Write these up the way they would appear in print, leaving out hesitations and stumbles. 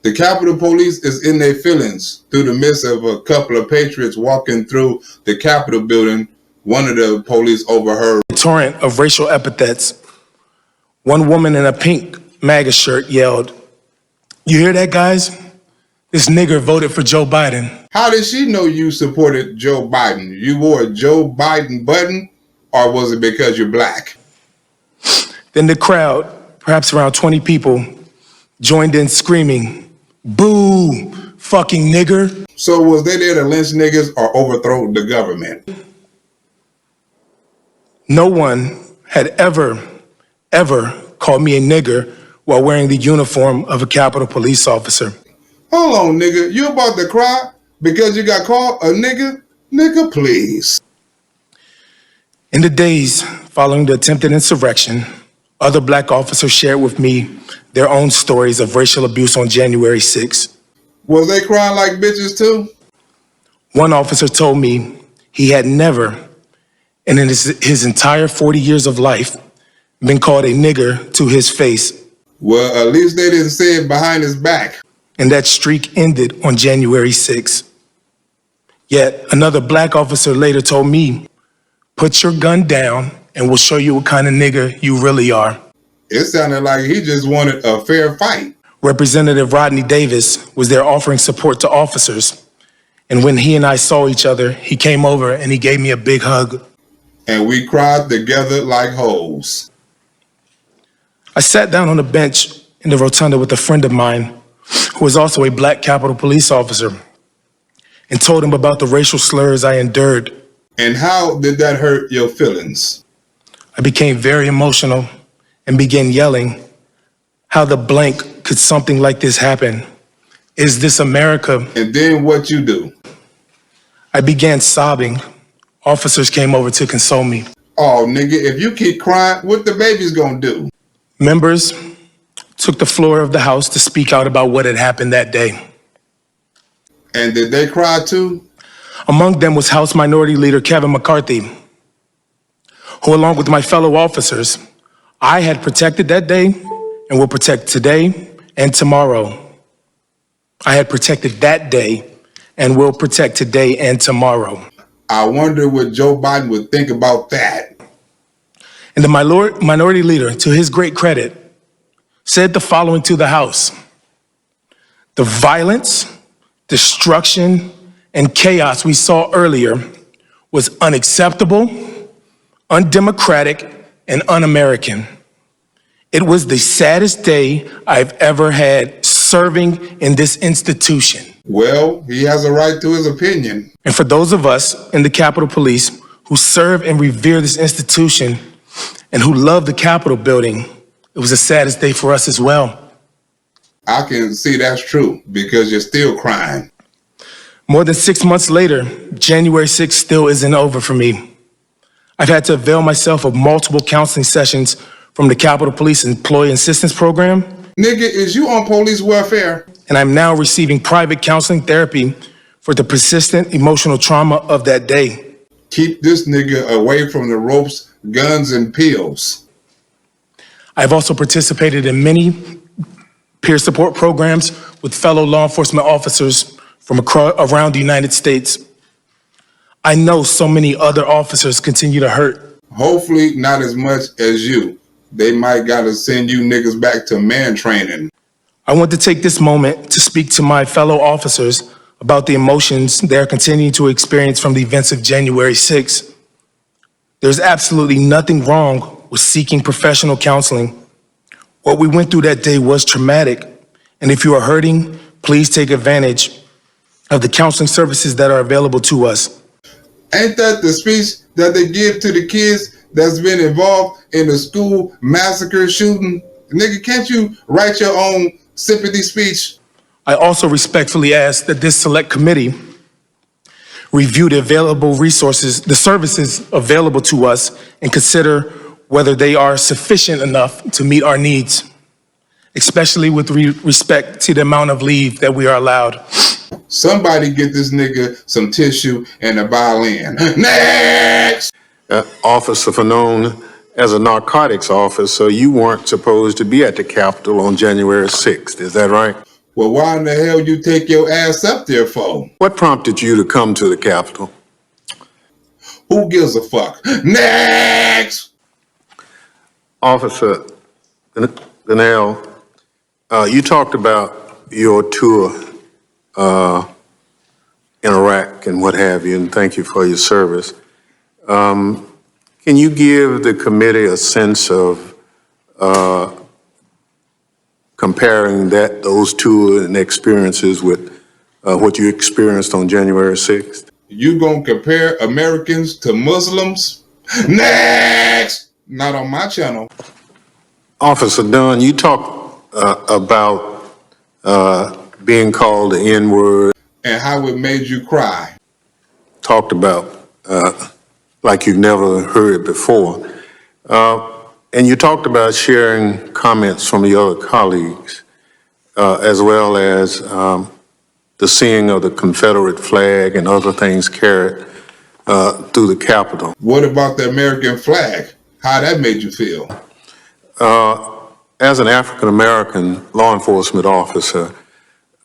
The Capitol Police is in their feelings through the midst of a couple of patriots walking through the Capitol building. One of the police overheard a torrent of racial epithets. One woman in a pink MAGA shirt yelled, "You hear that, guys? This nigger voted for Joe Biden." How did she know you supported Joe Biden? You wore a Joe Biden button, or was it because you're black? Then the crowd, perhaps around 20 people, joined in screaming, "Boo, fucking nigger." So was they there to lynch niggas or overthrow the government? No one had ever called me a nigger while wearing the uniform of a Capitol Police officer. Hold on, nigga. You about to cry because you got called a nigga? Nigga, please. In the days following the attempted insurrection, other black officers shared with me their own stories of racial abuse on January 6th. Was they crying like bitches too? One officer told me he had never, in his entire 40 years of life, been called a nigger to his face. Well, at least they didn't say it behind his back. And that streak ended on January 6th. Yet another black officer later told me, "Put your gun down and we'll show you what kind of nigger you really are." It sounded like he just wanted a fair fight. Representative Rodney Davis was there offering support to officers. And when he and I saw each other, he came over and he gave me a big hug. And we cried together like hoes. I sat down on a bench in the rotunda with a friend of mine who was also a black Capitol Police officer and told him about the racial slurs I endured. And how did that hurt your feelings? I became very emotional and began yelling, "How the blank could something like this happen? Is this America?" And then what you do? I began sobbing. Officers came over to console me. Oh, nigga, if you keep crying, what the baby's gonna do? Members took the floor of the House to speak out about what had happened that day. And did they cry too? Among them was House Minority Leader Kevin McCarthy, who, along with my fellow officers, I had protected that day and will protect today and tomorrow. I had protected that day and will protect today and tomorrow. I wonder what Joe Biden would think about that. And the minority leader, to his great credit, said the following to the House: "The violence, destruction, and chaos we saw earlier was unacceptable, undemocratic, and un-American. It was the saddest day I've ever had serving in this institution." Well, he has a right to his opinion. And for those of us in the Capitol Police who serve and revere this institution and who love the Capitol building, it was the saddest day for us as well. I can see that's true because you're still crying. More than 6 months later, January 6th still isn't over for me. I've had to avail myself of multiple counseling sessions from the Capitol Police Employee Assistance Program. Nigga, is you on police welfare? And I'm now receiving private counseling therapy for the persistent emotional trauma of that day. Keep this nigga away from the ropes, guns, and pills. I've also participated in many peer support programs with fellow law enforcement officers from around the United States. I know so many other officers continue to hurt. Hopefully not as much as you. They might gotta send you niggas back to man training. I want to take this moment to speak to my fellow officers about the emotions they are continuing to experience from the events of January 6th. There's absolutely nothing wrong with seeking professional counseling. What we went through that day was traumatic, and if you are hurting, please take advantage of the counseling services that are available to us. Ain't that the speech that they give to the kids that's been involved in the school massacre shooting? Nigga, can't you write your own sympathy speech? I also respectfully ask that this select committee review the available resources, the services available to us, and consider whether they are sufficient enough to meet our needs, especially with respect to the amount of leave that we are allowed. Somebody get this nigga some tissue and a violin. Next! Officer known as a narcotics officer, so you weren't supposed to be at the Capitol on January 6th, is that right? Well, why in the hell you take your ass up there for? What prompted you to come to the Capitol? Who gives a fuck? Next! Officer Donnell, you talked about your tour in Iraq and what have you, and thank you for your service. Can you give the committee a sense of comparing those two and experiences with what you experienced on January 6th? You gonna compare Americans to Muslims? Next! Not on my channel. Officer Dunn, you talked about being called the N-word. And how it made you cry. Talked about like you've never heard it before. And you talked about sharing comments from your other colleagues, as well as the seeing of the Confederate flag and other things carried through the Capitol. What about the American flag? How that made you feel? As an African-American law enforcement officer,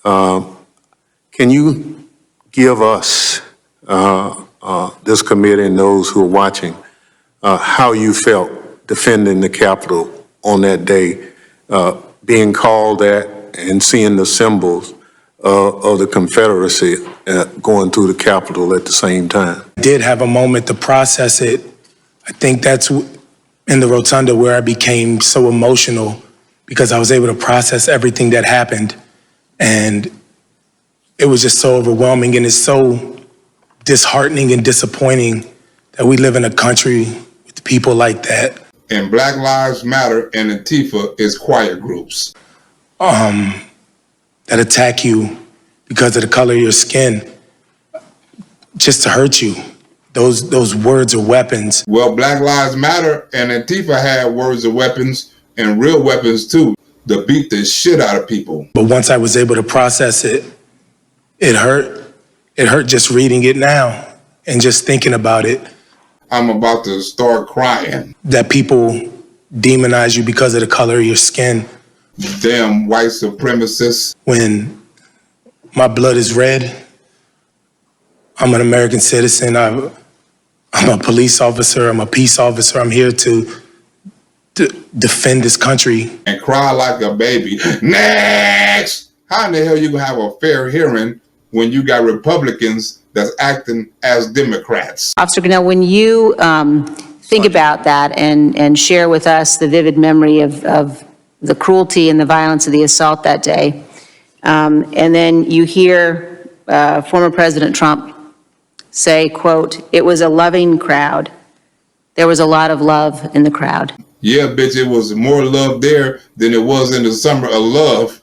can you give us, this committee and those who are watching, how you felt defending the Capitol on that day, being called that and seeing the symbols of the Confederacy going through the Capitol at the same time? I did have a moment to process it. I think that's in the rotunda where I became so emotional because I was able to process everything that happened. And it was just so overwhelming, and it's so disheartening and disappointing that we live in a country with people like that. And Black Lives Matter and Antifa is quiet groups. That attack you because of the color of your skin, just to hurt you. Those words are weapons. Well, Black Lives Matter and Antifa had words of weapons and real weapons too, to beat the shit out of people. But once I was able to process it, it hurt. It hurt just reading it now and just thinking about it. I'm about to start crying. That people demonize you because of the color of your skin. Damn white supremacists. When my blood is red, I'm an American citizen. I'm a police officer. I'm a peace officer. I'm here to defend this country. And cry like a baby. Next! How in the hell you gonna have a fair hearing when you got Republicans that's acting as Democrats? Officer Grinnell, when you think about that and share with us the vivid memory of the cruelty and the violence of the assault that day, and then you hear former President Trump say, quote, "It was a loving crowd. There was a lot of love in the crowd." Yeah, bitch, it was more love there than it was in the summer of love.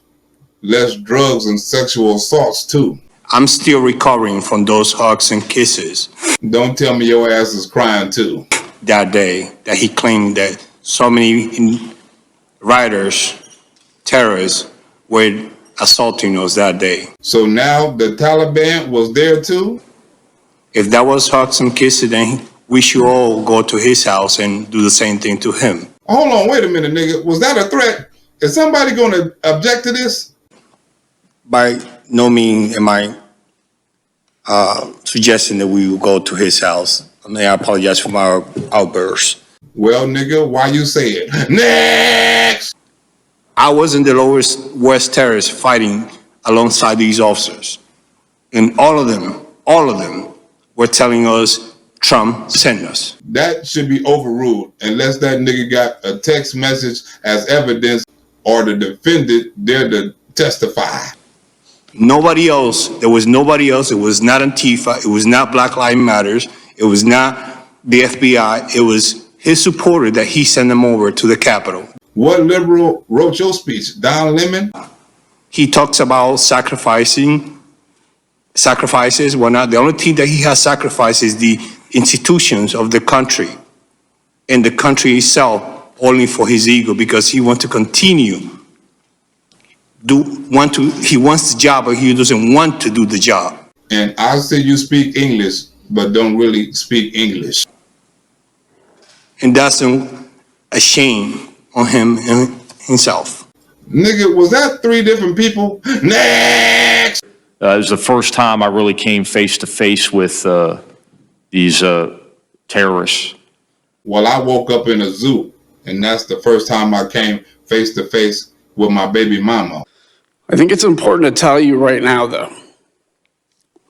Less drugs and sexual assaults too. I'm still recovering from those hugs and kisses. Don't tell me your ass is crying too. That day that he claimed that so many rioters, terrorists, were assaulting us that day. So now the Taliban was there too? If that was hugs and kisses, then we should all go to his house and do the same thing to him. Hold on, wait a minute, nigga. Was that a threat? Is somebody gonna object to this? By no means am I suggesting that we will go to his house. I mean, I apologize for my outburst. Well, nigga, why you say it? Next! I was in the lowest West Terrace fighting alongside these officers. And all of them were telling us Trump sent us. That should be overruled unless that nigga got a text message as evidence or the defendant there to testify. Nobody else. There was nobody else. It was not Antifa. It was not Black Lives Matters. It was not the FBI. It was his supporter that he sent them over to the Capitol. What liberal wrote your speech? Don Lemon? He talks about sacrifices. Well, not the only thing that he has sacrificed is the institutions of the country and the country itself, only for his ego, because he wants to continue. He wants the job, but he doesn't want to do the job. And I say you speak English, but don't really speak English. And that's a shame on him and himself. Nigga, was that 3 different people? Next! It was the first time I really came face to face with these terrorists. Well, I woke up in a zoo, and that's the first time I came face to face with my baby mama. I think it's important to tell you right now, though.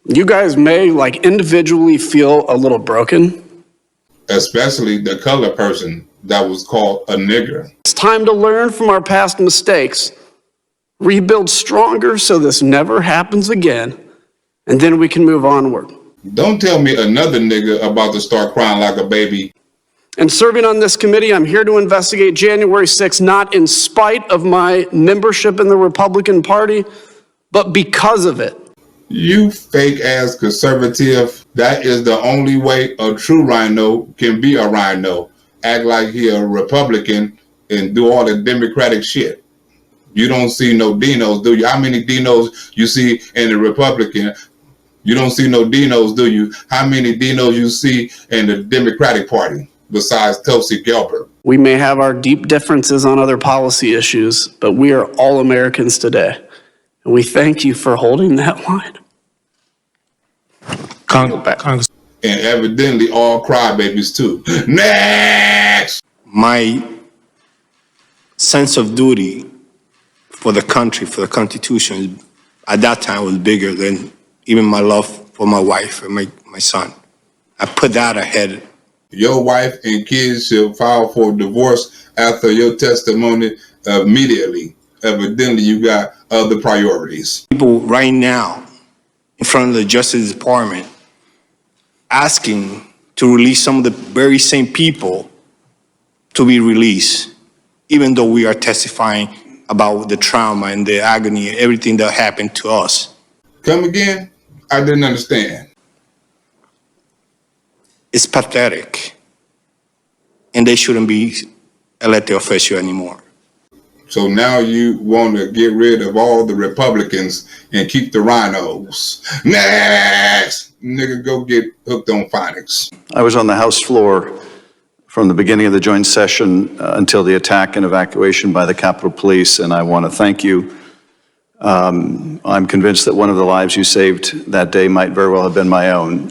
You guys may, individually feel a little broken. Especially the color person that was called a nigger. It's time to learn from our past mistakes, rebuild stronger so this never happens again, and then we can move onward. Don't tell me another nigga about to start crying like a baby. And serving on this committee, I'm here to investigate January 6th, not in spite of my membership in the Republican Party, but because of it. You fake ass conservative. That is the only way a true rhino can be a rhino. Act like he a Republican and do all the Democratic shit. You don't see no Dinos, do you? How many Dinos you see in the Republican? You don't see no Dinos, do you? How many Dinos you see in the Democratic Party besides Tulsi Gabbard? We may have our deep differences on other policy issues, but we are all Americans today. And we thank you for holding that line. Congress. And evidently all crybabies too. Next! My sense of duty for the country, for the Constitution, at that time was bigger than even my love for my wife and my son. I put that ahead. Your wife and kids should file for divorce after your testimony immediately. Evidently, you got other priorities. People right now in front of the Justice Department asking to release some of the very same people to be released, even though we are testifying about the trauma and the agony and everything that happened to us. Come again? I didn't understand. It's pathetic, and they shouldn't be elected official anymore. So now you want to get rid of all the Republicans and keep the rhinos. Next! Nigga, go get hooked on phonics. I was on the House floor from the beginning of the joint session until the attack and evacuation by the Capitol Police, and I want to thank you. I'm convinced that one of the lives you saved that day might very well have been my own.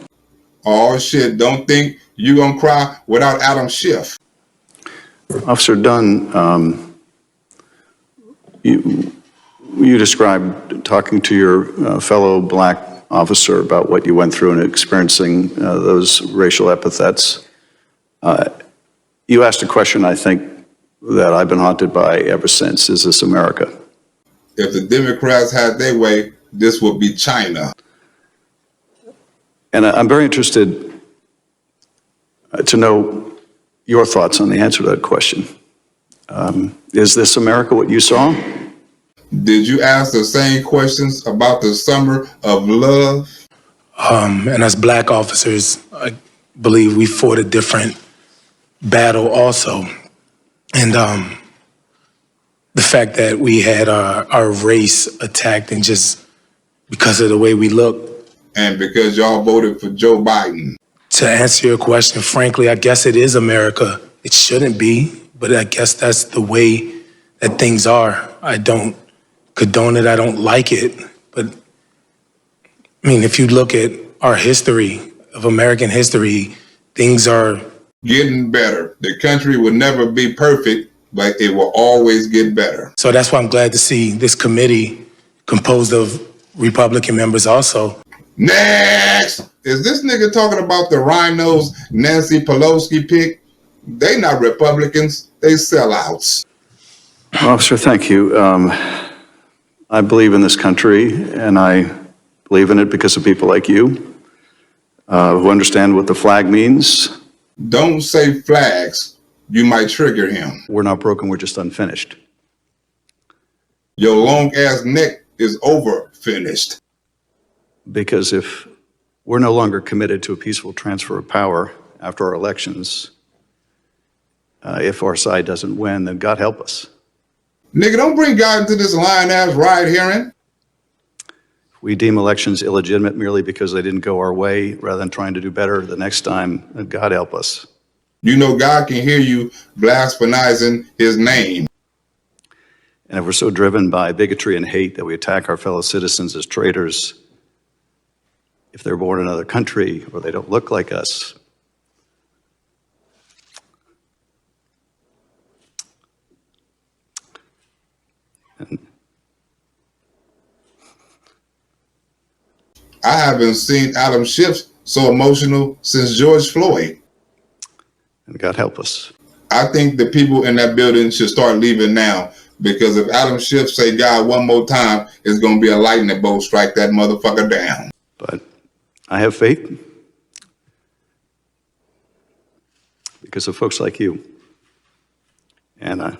Oh shit, don't think you gonna cry without Adam Schiff. Officer Dunn, you described talking to your fellow black officer about what you went through and experiencing those racial epithets. You asked a question I think that I've been haunted by ever since. Is this America? If the Democrats had their way, this would be China. And I'm very interested to know your thoughts on the answer to that question. Is this America what you saw? Did you ask the same questions about the summer of love? And as black officers, I believe we fought a different battle also. And the fact that we had our race attacked and just because of the way we look. And because y'all voted for Joe Biden. To answer your question, frankly, I guess it is America. It shouldn't be, but I guess that's the way that things are. I don't condone it, I don't like it, but I mean, if you look at our history, of American history, things are getting better. The country will never be perfect, but it will always get better. So that's why I'm glad to see this committee composed of Republican members also. Next! Is this nigga talking about the rhinos Nancy Pelosi picked? They not Republicans, they sellouts. Officer, thank you. I believe in this country, and I believe in it because of people like you who understand what the flag means. Don't say flags. You might trigger him. We're not broken, we're just unfinished. Your long ass neck is over finished. Because if we're no longer committed to a peaceful transfer of power after our elections, if our side doesn't win, then God help us. Nigga, don't bring God into this lying-ass ride hearing. We deem elections illegitimate merely because they didn't go our way rather than trying to do better the next time, then God help us. You know God can hear you blasphemizing his name. And if we're so driven by bigotry and hate that we attack our fellow citizens as traitors, if they're born in another country or they don't look like us, I haven't seen Adam Schiff so emotional since George Floyd. and God help us. I think the people in that building should start leaving now, because if Adam Schiff say God one more time, it's going to be a lightning bolt strike that motherfucker down. But I have faith because of folks like you. And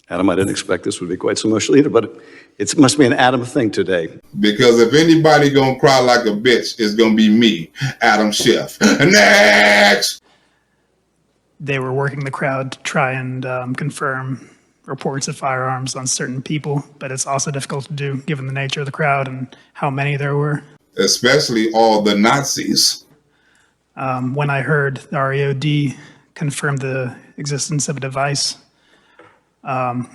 Adam, I didn't expect this would be quite so emotional either, but it must be an Adam thing today. Because if anybody going to cry like a bitch, it's going to be me, Adam Schiff. Next! They were working the crowd to try and confirm reports of firearms on certain people, but it's also difficult to do given the nature of the crowd and how many there were. Especially all the Nazis. When I heard the REOD confirm the existence of a device, there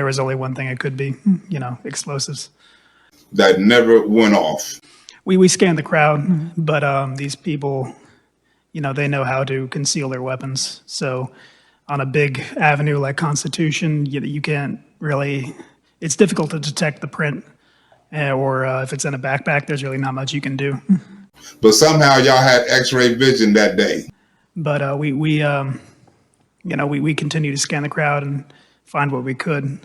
was only one thing it could be, explosives. That never went off. We scanned the crowd, but these people, they know how to conceal their weapons. So on a big avenue like Constitution, you can't really, it's difficult to detect the print, or if it's in a backpack, there's really not much you can do. But somehow y'all had X-ray vision that day. But we continue to scan the crowd and find what we could.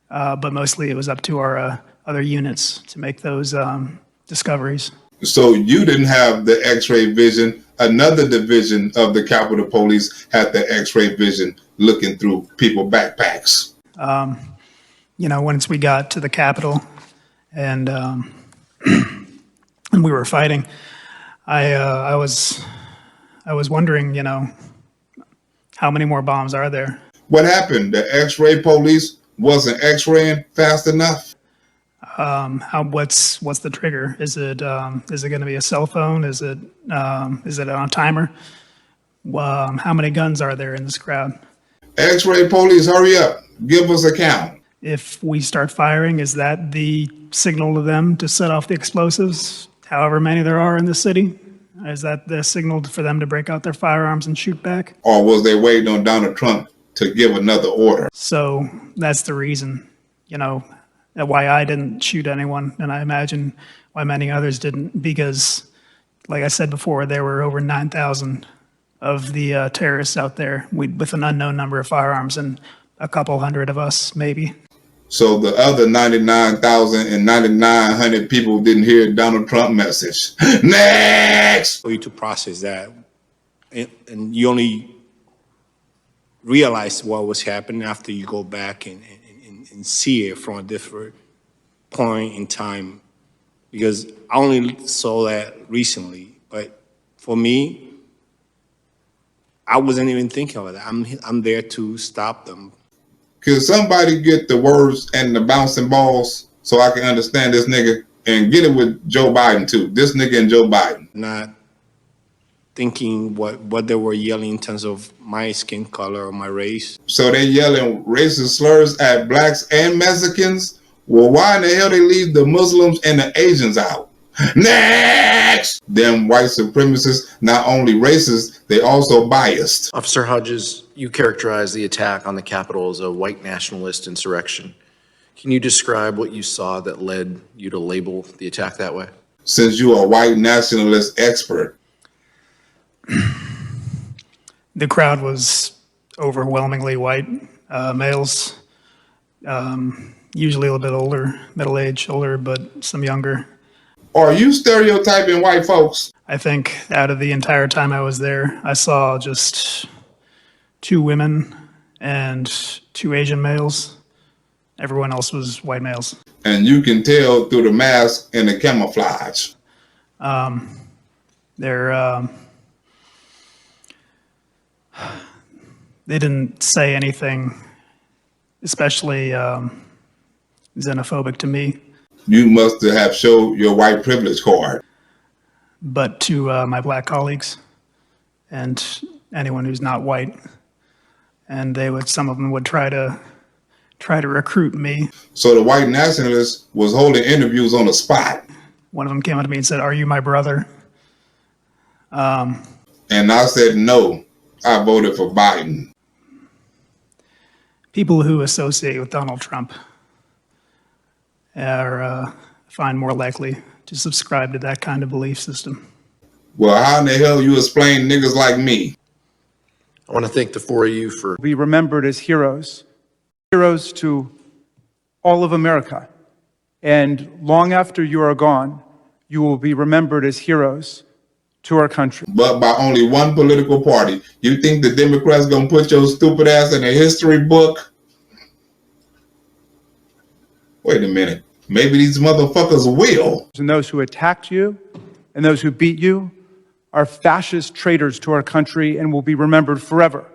But mostly it was up to our other units to make those discoveries. So you didn't have the X-ray vision. Another division of the Capitol Police had the X-ray vision looking through people's backpacks. Once we got to the Capitol and and we were fighting, I was wondering, how many more bombs are there? What happened? The X-ray police wasn't X-raying fast enough? What's the trigger? Is it going to be a cell phone? Is it on a timer? How many guns are there in this crowd? X-ray police, hurry up. Give us a count. If we start firing, is that the signal to them to set off the explosives, however many there are in the city? Is that the signal for them to break out their firearms and shoot back? Or was they waiting on Donald Trump to give another order? So that's the reason, why I didn't shoot anyone, and I imagine why many others didn't, because, like I said before, there were over 9,000 of the terrorists out there with an unknown number of firearms, and a couple hundred of us, maybe. So the other 99,900 people didn't hear Donald Trump message. Next! For you to process that, and you only realize what was happening after you go back and see it from a different point in time, because I only saw that recently. But for me, I wasn't even thinking of that. I'm there to stop them. Could somebody get the words and the bouncing balls so I can understand this nigga, and get it with Joe Biden too? This nigga and Joe Biden. Not thinking what they were yelling in terms of my skin color or my race. So they yelling racist slurs at blacks and Mexicans? Well, why in the hell they leave the Muslims and the Asians out? Next! Them white supremacists, not only racist, they also biased. Officer Hodges, you characterize the attack on the Capitol as a white nationalist insurrection. Can you describe what you saw that led you to label the attack that way? Since you're a white nationalist expert. The crowd was overwhelmingly white males, usually a little bit older, middle-aged, older, but some younger. Are you stereotyping white folks? I think out of the entire time I was there, I saw just 2 women and 2 Asian males. Everyone else was white males. And you can tell through the mask and the camouflage. They didn't say anything especially xenophobic to me. You must have showed your white privilege card. But to my black colleagues and anyone who's not white. And some of them would try to try to recruit me. So the white nationalist was holding interviews on the spot. One of them came up to me and said, "Are you my brother?" And I said, no, I voted for Biden. People who associate with Donald Trump are find more likely to subscribe to that kind of belief system. Well, how in the hell you explain niggas like me? I want to thank the four of you for Be remembered as heroes, heroes to all of America. And long after you are gone, you will be remembered as heroes to our country. But by only one political party. You think the Democrats gonna put your stupid ass in a history book? Wait a minute. Maybe these motherfuckers will. And those who attacked you and those who beat you are fascist traitors to our country and will be remembered forever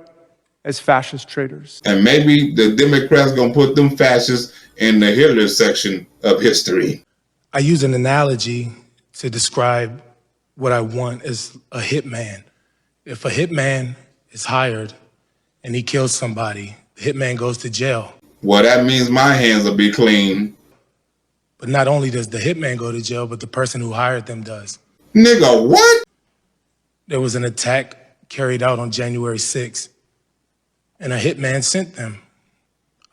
as fascist traitors. And maybe the Democrats gonna put them fascists in the Hitler section of history. I use an analogy to describe what I want as a hitman. If a hitman is hired and he kills somebody, the hitman goes to jail. Well, that means my hands will be clean. But not only does the hitman go to jail, but the person who hired them does. Nigga, what? There was an attack carried out on January 6th, and a hitman sent them.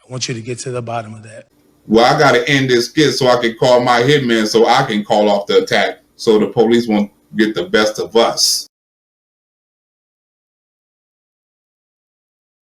I want you to get to the bottom of that. Well, I gotta end this skit so I can call my hitman so I can call off the attack so the police won't get the best of us.